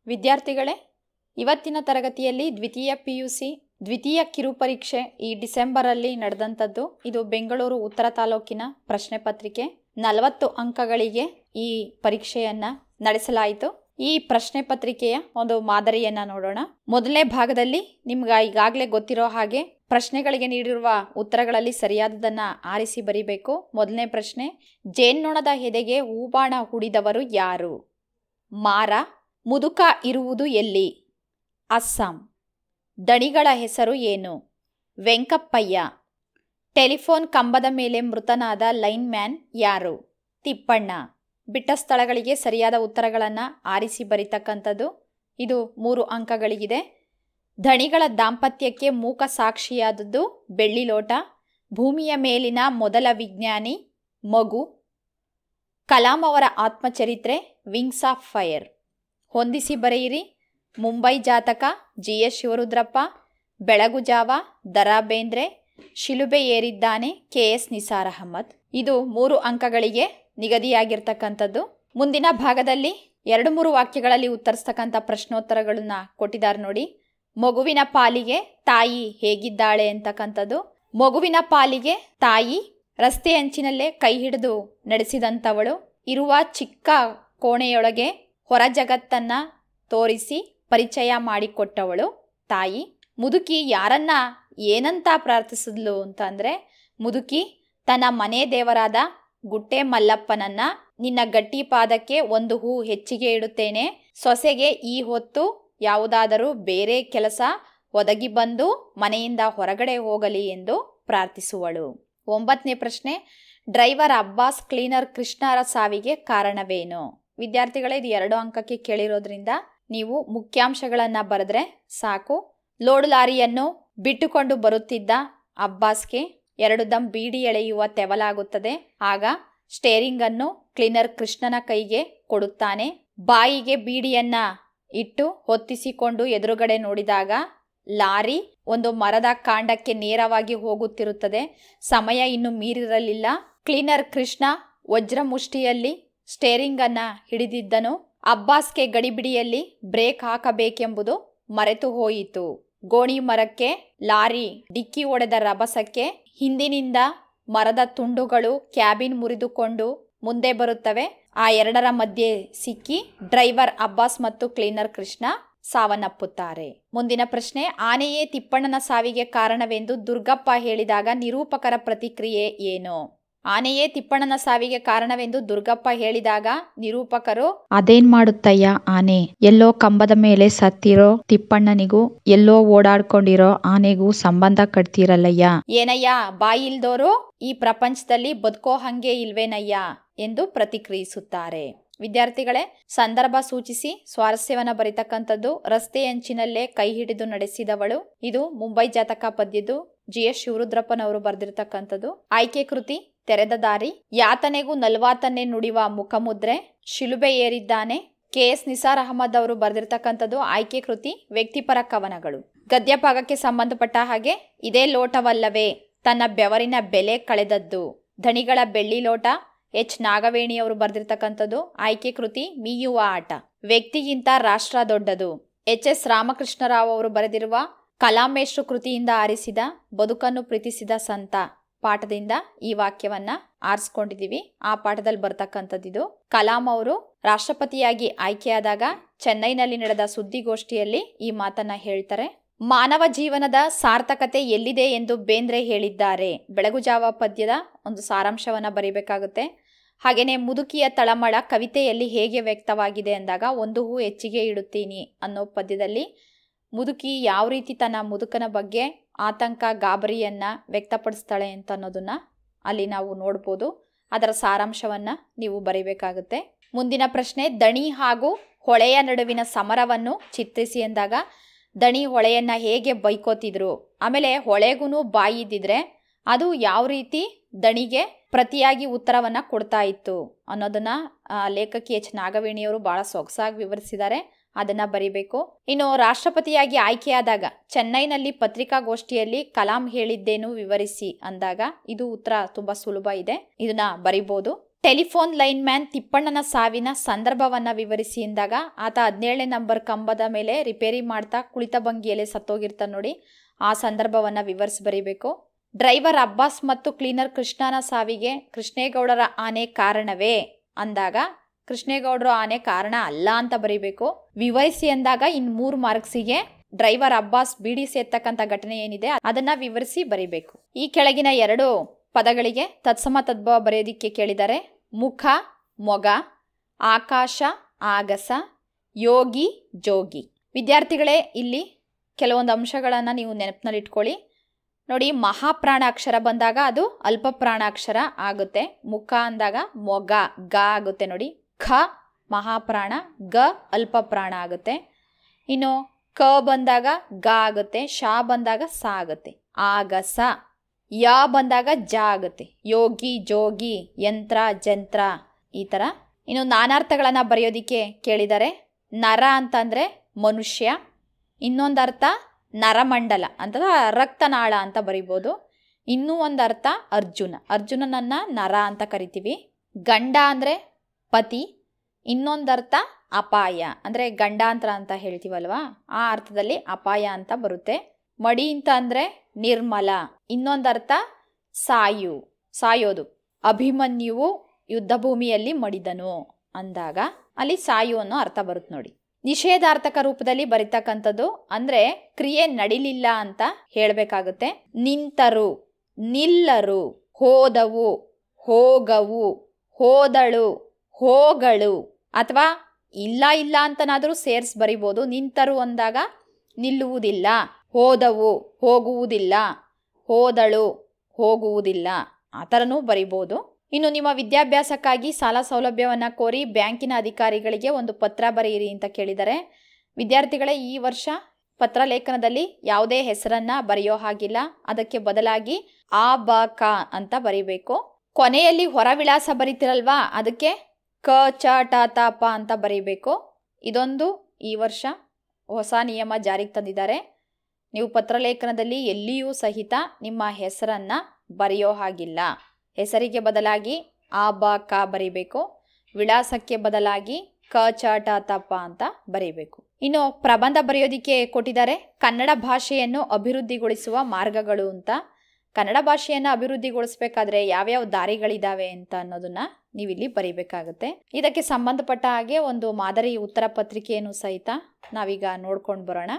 ವಿದ್ಯಾರ್ಥಿಗಳೇ, ಇವತ್ತಿನ ತರಗತಿಯಲ್ಲಿ ದ್ವಿತೀಯ PUC ದ್ವಿತೀಯ ಕಿರುಪರೀಕ್ಷೆ ಈ ಡಿಸೆಂಬರಲ್ಲಿ ನಡೆದಂಥದ್ದು. ಇದು ಬೆಂಗಳೂರು ಉತ್ತರ ತಾಲೂಕಿನ ಪ್ರಶ್ನೆ ಪತ್ರಿಕೆ. 40 ಅಂಕಗಳಿಗೆ ಈ ಪರೀಕ್ಷೆಯನ್ನ ನಡೆಸಲಾಯಿತು. ಈ ಪ್ರಶ್ನೆ ಪತ್ರಿಕೆಯ ಒಂದು ಮಾದರಿಯನ್ನ ನೋಡೋಣ. ಮೊದಲನೇ ಭಾಗದಲ್ಲಿ ನಿಮ್ಗೆ ಈಗಾಗಲೇ ಗೊತ್ತಿರೋ ಹಾಗೆ ಪ್ರಶ್ನೆಗಳಿಗೆ ನೀಡಿರುವ ಉತ್ತರಗಳಲ್ಲಿ ಸರಿಯಾದದನ್ನ ಆರಿಸಿ ಬರಿಬೇಕು. ಮೊದಲನೇ ಪ್ರಶ್ನೆ, ಜೇನ್ನೊಣದ ಎದೆಗೆ ಹೂಬಾಣ ಹೂಡಿದವರು ಯಾರು? ಮಾರ. ಮುದುಕ ಇರುವುದು ಎಲ್ಲಿ? ಅಸ್ಸಾಂ. ದಣಿಗಳ ಹೆಸರು ಏನು? ವೆಂಕಪ್ಪಯ್ಯ. ಟೆಲಿಫೋನ್ ಕಂಬದ ಮೇಲೆ ಮೃತನಾದ ಲೈನ್ ಮ್ಯಾನ್ ಯಾರು? ತಿಪ್ಪಣ್ಣ. ಬಿಟ್ಟ ಸ್ಥಳಗಳಿಗೆ ಸರಿಯಾದ ಉತ್ತರಗಳನ್ನು ಆರಿಸಿ ಬರಿತಕ್ಕಂಥದ್ದು. ಇದು 3 ಅಂಕಗಳಿಗಿದೆ. ಧಣಿಗಳ ದಾಂಪತ್ಯಕ್ಕೆ ಮೂಕ ಸಾಕ್ಷಿಯಾದದ್ದು ಬೆಳ್ಳಿ ಲೋಟ. ಭೂಮಿಯ ಮೇಲಿನ ಮೊದಲ ವಿಜ್ಞಾನಿ ಮಗು. ಕಲಾಂ ಅವರ ಆತ್ಮಚರಿತ್ರೆ ವಿಂಗ್ಸ್ ಆಫ್ ಫೈರ್. ಹೊಂದಿಸಿ ಬರೆಯಿರಿ. ಮುಂಬೈ ಜಾತಕ GS ಶಿವರುದ್ರಪ್ಪ. ಬೆಳಗು ಜಾವ ದರಾ ಬೇಂದ್ರೆ. ಶಿಲುಬೆ ಏರಿದ್ದಾನೆ KS ನಿಸಾರ್ ಅಹಮದ್. ಇದು 3 ಅಂಕಗಳಿಗೆ ನಿಗದಿಯಾಗಿರ್ತಕ್ಕಂಥದ್ದು. ಮುಂದಿನ ಭಾಗದಲ್ಲಿ 2-3 ವಾಕ್ಯಗಳಲ್ಲಿ ಉತ್ತರಿಸ್ತಕ್ಕಂಥ ಪ್ರಶ್ನೋತ್ತರಗಳನ್ನ ಕೊಟ್ಟಿದ್ದಾರೆ ನೋಡಿ. ಮಗುವಿನ ಪಾಲಿಗೆ ತಾಯಿ ಹೇಗಿದ್ದಾಳೆ ಅಂತಕ್ಕಂಥದ್ದು. ಮಗುವಿನ ಪಾಲಿಗೆ ತಾಯಿ ರಸ್ತೆ ಅಂಚಿನಲ್ಲೇ ಕೈ ಹಿಡಿದು ನಡೆಸಿದಂಥವಳು. ಇರುವ ಚಿಕ್ಕ ಕೋಣೆಯೊಳಗೆ ಹೊರ ಜಗತ್ತನ್ನ ತೋರಿಸಿ ಪರಿಚಯ ಮಾಡಿಕೊಟ್ಟವಳು ತಾಯಿ. ಮುದುಕಿ ಯಾರನ್ನ ಏನಂತ ಪ್ರಾರ್ಥಿಸಿದ್ಲು ಅಂತಂದ್ರೆ, ಮುದುಕಿ ತನ್ನ ಮನೆ ದೇವರಾದ ಗುಟ್ಟೆ ಮಲ್ಲಪ್ಪನನ್ನ, ನಿನ್ನ ಗಟ್ಟಿ ಪಾದಕ್ಕೆ 1 ಹೂ ಹೆಚ್ಚಿಗೆ ಇಡುತ್ತೇನೆ, ಸೊಸೆಗೆ ಈ ಹೊತ್ತು ಯಾವುದಾದರೂ ಬೇರೆ ಕೆಲಸ ಒದಗಿ ಬಂದು ಮನೆಯಿಂದ ಹೊರಗಡೆ ಹೋಗಲಿ ಎಂದು ಪ್ರಾರ್ಥಿಸುವಳು. 9ನೇ ಪ್ರಶ್ನೆ, ಡ್ರೈವರ್ ಅಬ್ಬಾಸ್ ಕ್ಲೀನರ್ ಕೃಷ್ಣರ ಸಾವಿಗೆ ಕಾರಣವೇನು? ವಿದ್ಯಾರ್ಥಿಗಳೇ, ಇದು 2 ಅಂಕಕ್ಕೆ ಕೇಳಿರೋದ್ರಿಂದ ನೀವು ಮುಖ್ಯಾಂಶಗಳನ್ನ ಬರೆದ್ರೆ ಸಾಕು. ಲೋಡ್ ಲಾರಿಯನ್ನು ಬಿಟ್ಟುಕೊಂಡು ಬರುತ್ತಿದ್ದ ಅಬ್ಬಾಸ್ಗೆ 2 ದಮ್ ಬೀಡಿ ಎಳೆಯುವ ತೆವಲಾಗುತ್ತದೆ. ಆಗ ಸ್ಟೇರಿಂಗ್ ಅನ್ನು ಕ್ಲೀನರ್ ಕೃಷ್ಣನ ಕೈಗೆ ಕೊಡುತ್ತಾನೆ. ಬಾಯಿಗೆ ಬೀಡಿಯನ್ನ ಇಟ್ಟು ಹೊತ್ತಿಸಿಕೊಂಡು ಎದುರುಗಡೆ ನೋಡಿದಾಗ ಲಾರಿ ಒಂದು ಮರದ ಕಾಂಡಕ್ಕೆ ನೇರವಾಗಿ ಹೋಗುತ್ತಿರುತ್ತದೆ. ಸಮಯ ಇನ್ನು ಮೀರಿರಲಿಲ್ಲ. ಕ್ಲೀನರ್ ಕೃಷ್ಣ ವಜ್ರ ಮುಷ್ಟಿಯಲ್ಲಿ ಸ್ಟೇರಿಂಗ್ ಅನ್ನ ಹಿಡಿದಿದ್ದನು. ಅಬ್ಬಾಸ್ಗೆ ಗಡಿಬಿಡಿಯಲ್ಲಿ ಬ್ರೇಕ್ ಹಾಕಬೇಕೆಂಬುದು ಮರೆತು ಹೋಯಿತು. ಗೋಣಿ ಮರಕ್ಕೆ ಲಾರಿ ಡಿಕ್ಕಿ ಹೊಡೆದ ರಭಸಕ್ಕೆ ಹಿಂದಿನಿಂದ ಮರದ ತುಂಡುಗಳು ಕ್ಯಾಬಿನ್ ಮುರಿದುಕೊಂಡು ಮುಂದೆ ಬರುತ್ತವೆ. ಆ 2ರ ಮಧ್ಯೆ ಸಿಕ್ಕಿ ಡ್ರೈವರ್ ಅಬ್ಬಾಸ್ ಮತ್ತು ಕ್ಲೀನರ್ ಕೃಷ್ಣ ಸಾವನ್ನಪ್ಪುತ್ತಾರೆ. ಮುಂದಿನ ಪ್ರಶ್ನೆ, ಆನೆಯೇ ತಿಪ್ಪಣ್ಣನ ಸಾವಿಗೆ ಕಾರಣವೆಂದು ದುರ್ಗಪ್ಪ ಹೇಳಿದಾಗ ನಿರೂಪಕರ ಪ್ರತಿಕ್ರಿಯೆ ಏನು? ಆನೆಯೇ ತಿಪ್ಪಣ್ಣನ ಸಾವಿಗೆ ಕಾರಣವೆಂದು ದುರ್ಗಪ್ಪ ಹೇಳಿದಾಗ ನಿರೂಪಕರು, ಅದೇನ್ ಮಾಡುತ್ತಯ್ಯ ಆನೆ, ಎಲ್ಲೋ ಕಂಬದ ಮೇಲೆ ಸತ್ತಿರೋ ತಿಪ್ಪಣ್ಣನಿಗೂ ಎಲ್ಲೋ ಓಡಾಡ್ಕೊಂಡಿರೋ ಆನೆಗೂ ಸಂಬಂಧ ಕಟ್ತಿರಲ್ಲಯ್ಯ. ಏನಯ್ಯ ಬಾಯಿ ಇಲ್ದೋರು ಈ ಪ್ರಪಂಚದಲ್ಲಿ ಬದುಕೋ ಹಂಗೆ ಇಲ್ವೇನಯ್ಯ ಎಂದು ಪ್ರತಿಕ್ರಿಯಿಸುತ್ತಾರೆ. ವಿದ್ಯಾರ್ಥಿಗಳೇ, ಸಂದರ್ಭ ಸೂಚಿಸಿ ಸ್ವಾರಸ್ಯವನ್ನ ಬರಿತಕ್ಕಂಥದ್ದು. ರಸ್ತೆ ಅಂಚಿನಲ್ಲೇ ಕೈ ಹಿಡಿದು ನಡೆಸಿದವಳು. ಇದು ಮುಂಬೈ ಜಾತಕ ಪದ್ಯದ್ದು. GS ಶಿವರುದ್ರಪ್ಪನವರು ಬರೆದಿರ್ತಕ್ಕಂಥದ್ದು. ಆಯ್ಕೆ ಕೃತಿ ತೆರೆದ ದಾರಿ. ಯಾತನೆಗೂ ನಲ್ವಾತನ್ನೇ ನುಡಿವ ಮುಖಮುದ್ರೆ. ಶಿಲುಬೆ ಏರಿದ್ದಾನೆ KS ನಿಸಾರ್ ಅಹಮದ್ ಅವರು ಬರೆದಿರ್ತಕ್ಕಂಥದ್ದು. ಆಯ್ಕೆ ಕೃತಿ ವ್ಯಕ್ತಿಪರ ಕವನಗಳು. ಗದ್ಯ ಭಾಗಕ್ಕೆ ಸಂಬಂಧಪಟ್ಟ ಹಾಗೆ, ಇದೇ ಲೋಟವಲ್ಲವೇ ತನ್ನ ಬೆವರಿನ ಬೆಲೆ ಕಳೆದದ್ದು. ಧಣಿಗಳ ಬೆಳ್ಳಿ ಲೋಟ H ನಾಗವೇಣಿಯವರು ಬರೆದಿರ್ತಕ್ಕಂಥದ್ದು. ಆಯ್ಕೆ ಕೃತಿ ಮೀಯುವ ಆಟ. ವ್ಯಕ್ತಿಗಿಂತ ರಾಷ್ಟ್ರ ದೊಡ್ಡದು. HS ರಾಮಕೃಷ್ಣರಾವ್ ಅವರು ಬರೆದಿರುವ ಕಲಾಮೇಶ್ರು ಕೃತಿಯಿಂದ ಆರಿಸಿದ ಬದುಕನ್ನು ಪ್ರೀತಿಸಿದ ಸಂತ ಪಾಠದಿಂದ ಈ ವಾಕ್ಯವನ್ನ ಆರಿಸ್ಕೊಂಡಿದೀವಿ. ಆ ಪಾಠದಲ್ಲಿ ಬರ್ತಕ್ಕಂಥದ್ದು. ಕಲಾಂ ಅವರು ರಾಷ್ಟ್ರಪತಿಯಾಗಿ ಆಯ್ಕೆಯಾದಾಗ ಚೆನ್ನೈನಲ್ಲಿ ನಡೆದ ಸುದ್ದಿಗೋಷ್ಠಿಯಲ್ಲಿ ಈ ಮಾತನ್ನ ಹೇಳ್ತಾರೆ. ಮಾನವ ಜೀವನದ ಸಾರ್ಥಕತೆ ಎಲ್ಲಿದೆ ಎಂದು ಬೇಂದ್ರೆ ಹೇಳಿದ್ದಾರೆ. ಬೆಳಗುಜಾವ ಪದ್ಯದ ಒಂದು ಸಾರಾಂಶವನ್ನ ಬರೀಬೇಕಾಗುತ್ತೆ. ಹಾಗೇನೆ ಮುದುಕಿಯ ತಳಮಳ ಕವಿತೆಯಲ್ಲಿ ಹೇಗೆ ವ್ಯಕ್ತವಾಗಿದೆ ಅಂದಾಗ 1 ಹೂ ಹೆಚ್ಚಿಗೆ ಇಡುತ್ತೀನಿ ಅನ್ನೋ ಪದ್ಯದಲ್ಲಿ ಮುದುಕಿ ಯಾವ ರೀತಿ ತನ್ನ ಮುದುಕನ ಬಗ್ಗೆ ಆತಂಕ ಗಾಬರಿಯನ್ನ ವ್ಯಕ್ತಪಡಿಸ್ತಾಳೆ ಅಂತ ಅನ್ನೋದನ್ನ ಅಲ್ಲಿ ನಾವು ನೋಡ್ಬೋದು. ಅದರ ಸಾರಾಂಶವನ್ನ ನೀವು ಬರೀಬೇಕಾಗುತ್ತೆ. ಮುಂದಿನ ಪ್ರಶ್ನೆ, ದಣಿ ಹಾಗೂ ಹೊಳೆಯ ನಡುವಿನ ಸಮರವನ್ನು ಚಿತ್ರಿಸಿ ಎಂದಾಗ ದಣಿ ಹೊಳೆಯನ್ನ ಹೇಗೆ ಬೈಕೋತಿದ್ರು, ಆಮೇಲೆ ಹೊಳೆಗೂ ಬಾಯಿ ಇದ್ದಿದ್ರೆ ಅದು ಯಾವ ರೀತಿ ದಣಿಗೆ ಪ್ರತಿಯಾಗಿ ಉತ್ತರವನ್ನ ಕೊಡ್ತಾ ಇತ್ತು ಅನ್ನೋದನ್ನ ಲೇಖಕಿ H ನಾಗವೇಣಿಯವರು ಬಹಳ ಸೊಗಸಾಗಿ ವಿವರಿಸಿದ್ದಾರೆ. ಅದನ್ನ ಬರಿಬೇಕು. ಇನ್ನು ರಾಷ್ಟ್ರಪತಿಯಾಗಿ ಆಯ್ಕೆಯಾದಾಗ ಚೆನ್ನೈನಲ್ಲಿ ಪತ್ರಿಕಾಗೋಷ್ಠಿಯಲ್ಲಿ ಕಲಾಂ ಹೇಳಿದ್ದೇನು ವಿವರಿಸಿ ಅಂದಾಗ ಇದು ಉತ್ತರ ತುಂಬಾ ಸುಲಭ ಇದೆ. ಇದನ್ನ ಬರಿಬಹುದು. ಟೆಲಿಫೋನ್ ಲೈನ್ ಮ್ಯಾನ್ ತಿಪ್ಪಣ್ಣನ ಸಾವಿನ ಸಂದರ್ಭವನ್ನು ವಿವರಿಸಿ ಎಂದಾಗ ಆತ 17ನೇ ನಂಬರ್ ಕಂಬದ ಮೇಲೆ ರಿಪೇರಿ ಮಾಡ್ತಾ ಕುಳಿತ ಭಂಗಿಯಲ್ಲಿ ಸತ್ತೋಗಿರ್ತಾನೆ ನೋಡಿ, ಆ ಸಂದರ್ಭವನ್ನು ವಿವರಿಸಿ ಬರೀಬೇಕು. ಡ್ರೈವರ್ ಅಬ್ಬಾಸ್ ಮತ್ತು ಕ್ಲೀನರ್ ಕೃಷ್ಣನ ಸಾವಿಗೆ ಕೃಷ್ಣೇಗೌಡರ ಆನೆ ಕಾರಣವೇ ಅಂದಾಗ ಕೃಷ್ಣೇಗೌಡರ ಆನೆ ಕಾರಣ ಅಲ್ಲ ಅಂತ ಬರೀಬೇಕು. ವಿವರಿಸಿ ಅಂದಾಗ ಇನ್ನು 3 ಮಾರ್ಕ್ಸಿಗೆ ಡ್ರೈವರ್ ಅಬ್ಬಾಸ್ ಬೀಡಿ ಸೇರ್ತಕ್ಕಂಥ ಘಟನೆ ಏನಿದೆ ಅದನ್ನ ವಿವರಿಸಿ ಬರೀಬೇಕು. ಈ ಕೆಳಗಿನ 2 ಪದಗಳಿಗೆ ತತ್ಸಮ ತದ್ಭವ ಬರೆಯೋದಿಕ್ಕೆ ಕೇಳಿದ್ದಾರೆ. ಮುಖ ಮೊಗ, ಆಕಾಶ ಆಗಸ, ಯೋಗಿ ಜೋಗಿ. ವಿದ್ಯಾರ್ಥಿಗಳೇ, ಇಲ್ಲಿ ಕೆಲವೊಂದು ಅಂಶಗಳನ್ನು ನೀವು ನೆನಪಿನಲ್ಲಿ ಇಟ್ಕೊಳ್ಳಿ ನೋಡಿ. ಮಹಾಪ್ರಾಣ ಅಕ್ಷರ ಬಂದಾಗ ಅದು ಅಲ್ಪ ಪ್ರಾಣಾಕ್ಷರ ಆಗುತ್ತೆ. ಮುಖ ಅಂದಾಗ ಮೊಗ ಗ ಆಗುತ್ತೆ ನೋಡಿ. ಖ ಮಹಾಪ್ರಾಣ, ಗ ಅಲ್ಪ ಪ್ರಾಣ ಆಗುತ್ತೆ. ಇನ್ನು ಕ ಬಂದಾಗ ಗ ಆಗುತ್ತೆ, ಶ ಬಂದಾಗ ಸ ಆಗುತ್ತೆ. ಆಗಸ, ಯ ಬಂದಾಗ ಜ ಆಗುತ್ತೆ. ಯೋಗಿ ಜೋಗಿ, ಯಂತ್ರ ಜಂತ್ರ, ಈ ಥರ. ಇನ್ನು ನಾನಾರ್ಥಗಳನ್ನು ಬರೆಯೋದಿಕ್ಕೆ ಕೇಳಿದ್ದಾರೆ. ನರ ಅಂತಂದರೆ ಮನುಷ್ಯ, ಇನ್ನೊಂದು ಅರ್ಥ ನರಮಂಡಲ ಅಂತ ರಕ್ತನಾಳ ಅಂತ ಬರಿಬೋದು. ಇನ್ನೂ ಒಂದು ಅರ್ಥ ಅರ್ಜುನ, ಅರ್ಜುನನನ್ನು ನರ ಅಂತ ಕರಿತೀವಿ. ಗಂಡ ಅಂದರೆ ಪತಿ, ಇನ್ನೊಂದು ಅರ್ಥ ಅಪಾಯ ಅಂದರೆ ಗಂಡಾಂತರ ಅಂತ ಹೇಳ್ತೀವಲ್ವಾ, ಆ ಅರ್ಥದಲ್ಲಿ ಅಪಾಯ ಅಂತ ಬರುತ್ತೆ. ಮಡಿ ಅಂತ ಅಂದರೆ ನಿರ್ಮಲ, ಇನ್ನೊಂದು ಅರ್ಥ ಸಾಯೋದು. ಅಭಿಮನ್ಯುವು ಯುದ್ಧ ಭೂಮಿಯಲ್ಲಿ ಮಡಿದನು ಅಂದಾಗ ಅಲ್ಲಿ ಸಾಯು ಅನ್ನೋ ಅರ್ಥ ಬರುತ್ತೆ ನೋಡಿ. ನಿಷೇಧಾರ್ಥಕ ರೂಪದಲ್ಲಿ ಬರಿತಕ್ಕಂಥದ್ದು ಅಂದರೆ ಕ್ರಿಯೆ ನಡಿಲಿಲ್ಲ ಅಂತ ಹೇಳಬೇಕಾಗುತ್ತೆ. ನಿಂತರು, ನಿಲ್ಲರು, ಹೋದವು, ಹೋಗವು, ಹೋದಳು, ಹೋಗಳು, ಅಥವಾ ಇಲ್ಲ ಅಂತನಾದರೂ ಸೇರಿಸಿ ಬರಿಬೋದು. ನಿಂತರು ಅಂದಾಗ ನಿಲ್ಲುವುದಿಲ್ಲ, ಹೋದವು ಹೋಗುವುದಿಲ್ಲ, ಹೋದಳು ಹೋಗುವುದಿಲ್ಲ, ಆ ಥರನೂ ಬರಿಬೋದು. ಇನ್ನು ನಿಮ್ಮ ವಿದ್ಯಾಭ್ಯಾಸಕ್ಕಾಗಿ ಸಾಲ ಸೌಲಭ್ಯವನ್ನು ಕೋರಿ ಬ್ಯಾಂಕಿನ ಅಧಿಕಾರಿಗಳಿಗೆ ಒಂದು ಪತ್ರ ಬರೆಯಿರಿ ಅಂತ ಕೇಳಿದ್ದಾರೆ. ವಿದ್ಯಾರ್ಥಿಗಳೇ, ಈ ವರ್ಷ ಪತ್ರ ಲೇಖನದಲ್ಲಿ ಯಾವುದೇ ಹೆಸರನ್ನು ಬರೆಯೋ ಹಾಗಿಲ್ಲ. ಅದಕ್ಕೆ ಬದಲಾಗಿ ಆ ಬ ಕ ಅಂತ ಬರೀಬೇಕು. ಕೊನೆಯಲ್ಲಿ ಹೊರ ವಿಳಾಸ ಬರೀತಿರಲ್ವಾ, ಅದಕ್ಕೆ ಕ ಚ ಟ ತ ಪ ಅಂತ ಬರೀಬೇಕು. ಇದೊಂದು ಈ ವರ್ಷ ಹೊಸ ನಿಯಮ ಜಾರಿಗೆ ತಂದಿದ್ದಾರೆ. ನೀವು ಪತ್ರಲೇಖನದಲ್ಲಿ ಎಲ್ಲಿಯೂ ಸಹಿತ ನಿಮ್ಮ ಹೆಸರನ್ನು ಬರೆಯೋ ಹಾಗಿಲ್ಲ. ಹೆಸರಿಗೆ ಬದಲಾಗಿ ಆ ಬ ಕ ಬರೀಬೇಕು. ವಿಳಾಸಕ್ಕೆ ಬದಲಾಗಿ ಕ ಚ ಟ ತ ಪ ಅಂತ ಬರೀಬೇಕು. ಇನ್ನು ಪ್ರಬಂಧ ಬರೆಯೋದಿಕ್ಕೆ ಕೊಟ್ಟಿದ್ದಾರೆ. ಕನ್ನಡ ಭಾಷೆಯನ್ನು ಅಭಿವೃದ್ಧಿಗೊಳಿಸುವ ಮಾರ್ಗಗಳು ಅಂತ. ಕನ್ನಡ ಭಾಷೆಯನ್ನು ಅಭಿವೃದ್ಧಿಗೊಳಿಸಬೇಕಾದ್ರೆ ಯಾವ್ಯಾವ ದಾರಿಗಳಿದ್ದಾವೆ ಅಂತ ಅನ್ನೋದನ್ನ ನೀವಿಲ್ಲಿ ಬರೀಬೇಕಾಗುತ್ತೆ. ಇದಕ್ಕೆ ಸಂಬಂಧಪಟ್ಟ ಹಾಗೆ ಒಂದು ಮಾದರಿ ಉತ್ತರ ಪತ್ರಿಕೆಯನ್ನು ಸಹಿತ ನಾವೀಗ ನೋಡ್ಕೊಂಡು ಬರೋಣ.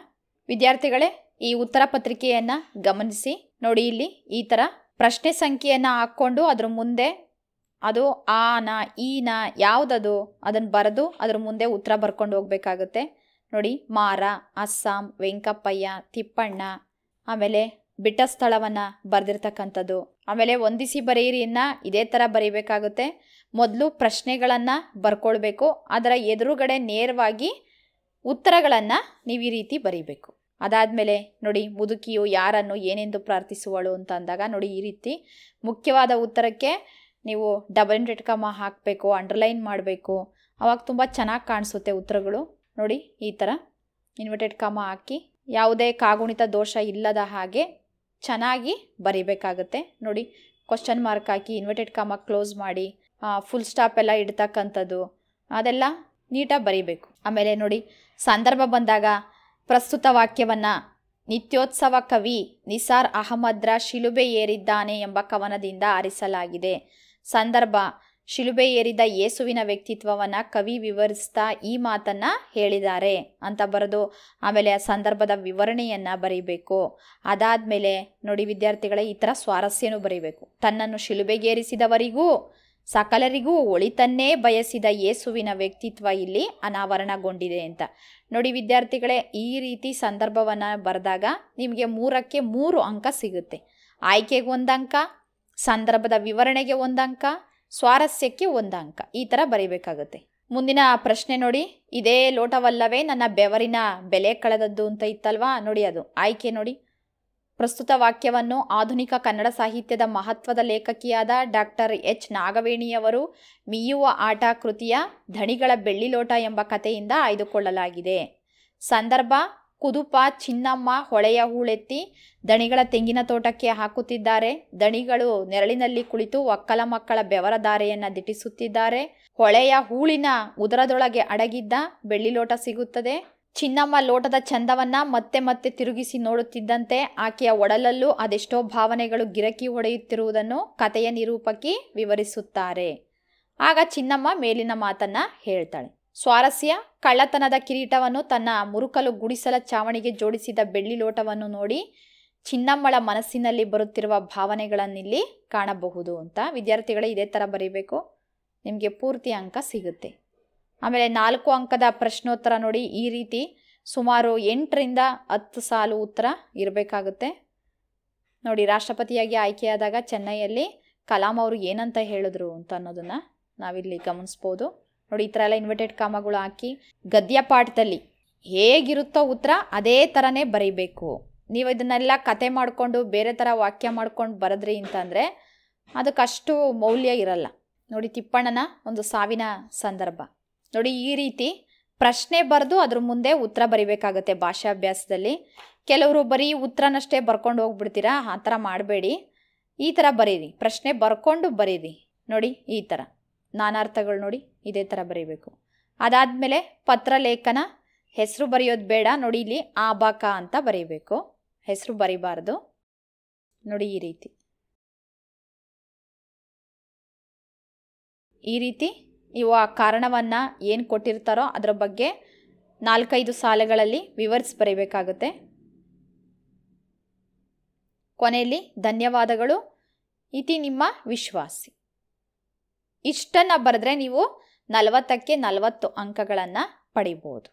ವಿದ್ಯಾರ್ಥಿಗಳೇ, ಈ ಉತ್ತರ ಪತ್ರಿಕೆಯನ್ನು ಗಮನಿಸಿ ನೋಡಿ. ಇಲ್ಲಿ ಈ ಥರ ಪ್ರಶ್ನೆ ಸಂಖ್ಯೆಯನ್ನು ಹಾಕ್ಕೊಂಡು ಅದ್ರ ಮುಂದೆ ಅದು ಆನ ಈನ ಯಾವುದದು ಅದನ್ನು ಬರೆದು ಅದ್ರ ಮುಂದೆ ಉತ್ತರ ಬರ್ಕೊಂಡು ಹೋಗ್ಬೇಕಾಗುತ್ತೆ ನೋಡಿ. ಮಾರ, ಅಸ್ಸಾಂ, ವೆಂಕಪ್ಪಯ್ಯ, ತಿಪ್ಪಣ್ಣ, ಆಮೇಲೆ ಬಿಟ್ಟ ಸ್ಥಳವನ್ನು ಬರೆದಿರ್ತಕ್ಕಂಥದ್ದು. ಆಮೇಲೆ ಹೊಂದಿಸಿ ಬರೆಯಿರಿಯನ್ನ ಇದೇ ಥರ ಬರೀಬೇಕಾಗುತ್ತೆ. ಮೊದಲು ಪ್ರಶ್ನೆಗಳನ್ನು ಬರ್ಕೊಳ್ಬೇಕು, ಅದರ ಎದುರುಗಡೆ ನೇರವಾಗಿ ಉತ್ತರಗಳನ್ನು ನೀವು ಈ ರೀತಿ ಬರೀಬೇಕು. ಅದಾದಮೇಲೆ ನೋಡಿ, ಮುದುಕಿಯು ಯಾರನ್ನು ಏನೆಂದು ಪ್ರಾರ್ಥಿಸುವಳು ಅಂತ ಅಂದಾಗ ನೋಡಿ ಈ ರೀತಿ ಮುಖ್ಯವಾದ ಉತ್ತರಕ್ಕೆ ನೀವು ಡಬಲ್ ಇಂಟೆಡ್ ಕಾಮ ಹಾಕಬೇಕು, ಅಂಡರ್ಲೈನ್ ಮಾಡಬೇಕು. ಅವಾಗ ತುಂಬ ಚೆನ್ನಾಗಿ ಕಾಣಿಸುತ್ತೆ ಉತ್ತರಗಳು. ನೋಡಿ ಈ ಥರ ಇನ್ವರ್ಟೆಡ್ ಕಾಮ ಹಾಕಿ ಯಾವುದೇ ಕಾಗುಣಿತ ದೋಷ ಇಲ್ಲದ ಹಾಗೆ ಚೆನ್ನಾಗಿ ಬರೀಬೇಕಾಗುತ್ತೆ ನೋಡಿ. ಕ್ವಶನ್ ಮಾರ್ಕ್ ಹಾಕಿ ಇನ್ವರ್ಟೆಡ್ ಕಾಮ ಕ್ಲೋಸ್ ಮಾಡಿ ಫುಲ್ ಸ್ಟಾಪ್ ಎಲ್ಲ ಇಡ್ತಕ್ಕಂಥದ್ದು ಅದೆಲ್ಲ ನೀಟಾಗಿ ಬರೀಬೇಕು. ಆಮೇಲೆ ನೋಡಿ, ಸಂದರ್ಭ ಬಂದಾಗ ಪ್ರಸ್ತುತ ವಾಕ್ಯವನ್ನು ನಿತ್ಯೋತ್ಸವ ಕವಿ ನಿಸಾರ್ ಅಹಮದ್ರ ಶಿಲುಬೆ ಏರಿದ್ದಾನೆ ಎಂಬ ಕವನದಿಂದ ಆರಿಸಲಾಗಿದೆ. ಸಂದರ್ಭ, ಶಿಲುಬೆ ಏರಿದ ಯೇಸುವಿನ ವ್ಯಕ್ತಿತ್ವವನ್ನು ಕವಿ ವಿವರಿಸ್ತಾ ಈ ಮಾತನ್ನು ಹೇಳಿದ್ದಾರೆ ಅಂತ ಬರೆದು ಆಮೇಲೆ ಆ ಸಂದರ್ಭದ ವಿವರಣೆಯನ್ನು ಬರೀಬೇಕು. ಅದಾದಮೇಲೆ ನೋಡಿ ವಿದ್ಯಾರ್ಥಿಗಳೇ, ಈ ಥರ ಸ್ವಾರಸ್ಯನೂ ಬರೀಬೇಕು. ತನ್ನನ್ನು ಶಿಲುಬೆಗೇರಿಸಿದವರಿಗೂ ಸಕಲರಿಗೂ ಒಳಿತನ್ನೇ ಬಯಸಿದ ಯೇಸುವಿನ ವ್ಯಕ್ತಿತ್ವ ಇಲ್ಲಿ ಅನಾವರಣಗೊಂಡಿದೆ ಅಂತ ನೋಡಿ ವಿದ್ಯಾರ್ಥಿಗಳೇ. ಈ ರೀತಿ ಸಂದರ್ಭವನ್ನು ಬರೆದಾಗ ನಿಮಗೆ 3ಕ್ಕೆ 3 ಅಂಕ ಸಿಗುತ್ತೆ. ಆಯ್ಕೆಗೆ 1 ಅಂಕ, ಸಂದರ್ಭದ ವಿವರಣೆಗೆ 1 ಅಂಕ, ಸ್ವಾರಸ್ಯಕ್ಕೆ 1 ಅಂಕ, ಈ ಥರ ಬರೀಬೇಕಾಗುತ್ತೆ. ಮುಂದಿನ ಪ್ರಶ್ನೆ ನೋಡಿ, ಇದೇ ಲೋಟವಲ್ಲವೇ ನನ್ನ ಬೆವರಿನ ಬೆಲೆ ಕಳೆದದ್ದು ಅಂತ ಇತ್ತಲ್ವಾ, ನೋಡಿ ಅದು ಆಯ್ಕೆ ನೋಡಿ. ಪ್ರಸ್ತುತ ವಾಕ್ಯವನ್ನು ಆಧುನಿಕ ಕನ್ನಡ ಸಾಹಿತ್ಯದ ಮಹತ್ವದ ಲೇಖಕಿಯಾದ ಡಾಕ್ಟರ್ ಎಚ್ ನಾಗವೇಣಿಯವರು ಮೀಯುವ ಆಟ ಕೃತಿಯ ಧಣಿಗಳ ಬೆಳ್ಳಿ ಲೋಟ ಎಂಬ ಕಥೆಯಿಂದ ಆಯ್ದುಕೊಳ್ಳಲಾಗಿದೆ. ಸಂದರ್ಭ, ಕುದುಪ ಚಿನ್ನಮ್ಮ ಹೊಳೆಯ ಹೂಳೆತ್ತಿ ದಣಿಗಳ ತೆಂಗಿನ ತೋಟಕ್ಕೆ ಹಾಕುತ್ತಿದ್ದಾರೆ. ದಣಿಗಳು ನೆರಳಿನಲ್ಲಿ ಕುಳಿತು ಒಕ್ಕಲ ಮಕ್ಕಳ ಬೆವರ ಧಾರೆಯನ್ನು ದಿಟ್ಟಿಸುತ್ತಿದ್ದಾರೆ. ಹೊಳೆಯ ಹೂಳಿನ ಉದರದೊಳಗೆ ಅಡಗಿದ್ದ ಬೆಳ್ಳಿ ಲೋಟ ಸಿಗುತ್ತದೆ. ಚಿನ್ನಮ್ಮ ಲೋಟದ ಚಂದವನ್ನ ಮತ್ತೆ ಮತ್ತೆ ತಿರುಗಿಸಿ ನೋಡುತ್ತಿದ್ದಂತೆ ಆಕೆಯ ಒಡಲಲ್ಲೂ ಅದೆಷ್ಟೋ ಭಾವನೆಗಳು ಗಿರಕಿ ಹೊಡೆಯುತ್ತಿರುವುದನ್ನು ಕಥೆಯ ನಿರೂಪಕಿ ವಿವರಿಸುತ್ತಾರೆ. ಆಗ ಚಿನ್ನಮ್ಮ ಮೇಲಿನ ಮಾತನ್ನ ಹೇಳ್ತಾಳೆ. ಸ್ವಾರಸ್ಯ, ಕಳ್ಳತನದ ಕಿರೀಟವನ್ನು ತನ್ನ ಮುರುಕಲು ಗುಡಿಸಲ ಚಾವಣಿಗೆ ಜೋಡಿಸಿದ ಬೆಳ್ಳಿ ಲೋಟವನ್ನು ನೋಡಿ ಚಿನ್ನಮ್ಮಳ ಮನಸ್ಸಿನಲ್ಲಿ ಬರುತ್ತಿರುವ ಭಾವನೆಗಳನ್ನಿಲ್ಲಿ ಕಾಣಬಹುದು ಅಂತ. ವಿದ್ಯಾರ್ಥಿಗಳೇ ಇದೇ ಥರ ಬರೀಬೇಕು, ನಿಮಗೆ ಪೂರ್ತಿ ಅಂಕ ಸಿಗುತ್ತೆ. ಆಮೇಲೆ 4 ಅಂಕದ ಪ್ರಶ್ನೋತ್ತರ ನೋಡಿ, ಈ ರೀತಿ ಸುಮಾರು 8ರಿಂದ 10 ಸಾಲು ಉತ್ತರ ಇರಬೇಕಾಗುತ್ತೆ. ನೋಡಿ, ರಾಷ್ಟ್ರಪತಿಯಾಗಿ ಆಯ್ಕೆಯಾದಾಗ ಚೆನ್ನೈಯಲ್ಲಿ ಕಲಾಂ ಅವರು ಏನಂತ ಹೇಳಿದ್ರು ಅಂತ ಅನ್ನೋದನ್ನು ನಾವಿಲ್ಲಿ ಗಮನಿಸ್ಬೋದು. ನೋಡಿ, ಈ ಥರ ಎಲ್ಲ ಇನ್ವರ್ಟೆಡ್ ಕಾಮಗಳು ಹಾಕಿ ಗದ್ಯ ಪಾಠದಲ್ಲಿ ಹೇಗಿರುತ್ತೋ ಉತ್ತರ ಅದೇ ಥರನೇ ಬರೀಬೇಕು. ನೀವು ಇದನ್ನೆಲ್ಲ ಕತೆ ಮಾಡಿಕೊಂಡು ಬೇರೆ ಥರ ವಾಕ್ಯ ಮಾಡ್ಕೊಂಡು ಬರೆದ್ರಿ ಅಂತಂದರೆ ಅದಕ್ಕಷ್ಟು ಮೌಲ್ಯ ಇರಲ್ಲ. ನೋಡಿ, ತಿಪ್ಪಣ್ಣನ ಒಂದು ಸಾವಿನ ಸಂದರ್ಭ ನೋಡಿ, ಈ ರೀತಿ ಪ್ರಶ್ನೆ ಬರೆದು ಅದ್ರ ಮುಂದೆ ಉತ್ತರ ಬರಿಬೇಕಾಗತ್ತೆ. ಭಾಷಾಭ್ಯಾಸದಲ್ಲಿ ಕೆಲವರು ಬರೀ ಉತ್ತರನಷ್ಟೇ ಬರ್ಕೊಂಡು ಹೋಗ್ಬಿಡ್ತೀರಾ, ಆ ಥರ ಮಾಡಬೇಡಿ. ಈ ಥರ ಬರೀರಿ, ಪ್ರಶ್ನೆ ಬರ್ಕೊಂಡು ಬರೀರಿ. ನೋಡಿ, ಈ ಥರ ನಾನಾರ್ಥಗಳು ನೋಡಿ ಇದೇ ಥರ ಬರೀಬೇಕು. ಅದಾದಮೇಲೆ ಪತ್ರಲೇಖನ, ಹೆಸರು ಬರೆಯೋದು ಬೇಡ. ನೋಡಿ, ಇಲ್ಲಿ ಆಬಾಕ ಅಂತ ಬರೀಬೇಕು, ಹೆಸರು ಬರಿಬಾರ್ದು. ನೋಡಿ, ಈ ರೀತಿ ಇವು ಆ ಕಾರಣವನ್ನು ಏನು ಕೊಟ್ಟಿರ್ತಾರೋ ಅದರ ಬಗ್ಗೆ 4-5 ಸಾಲುಗಳಲ್ಲಿ ವಿವರಿಸಿ ಬರೀಬೇಕಾಗುತ್ತೆ. ಕೊನೆಯಲ್ಲಿ ಧನ್ಯವಾದಗಳು, ಇತಿ ನಿಮ್ಮ ವಿಶ್ವಾಸಿ. ಇಷ್ಟನ್ನು ಬರೆದ್ರೆ ನೀವು 40ಕ್ಕೆ 40 ಅಂಕಗಳನ್ನು ಪಡಿಬೋದು.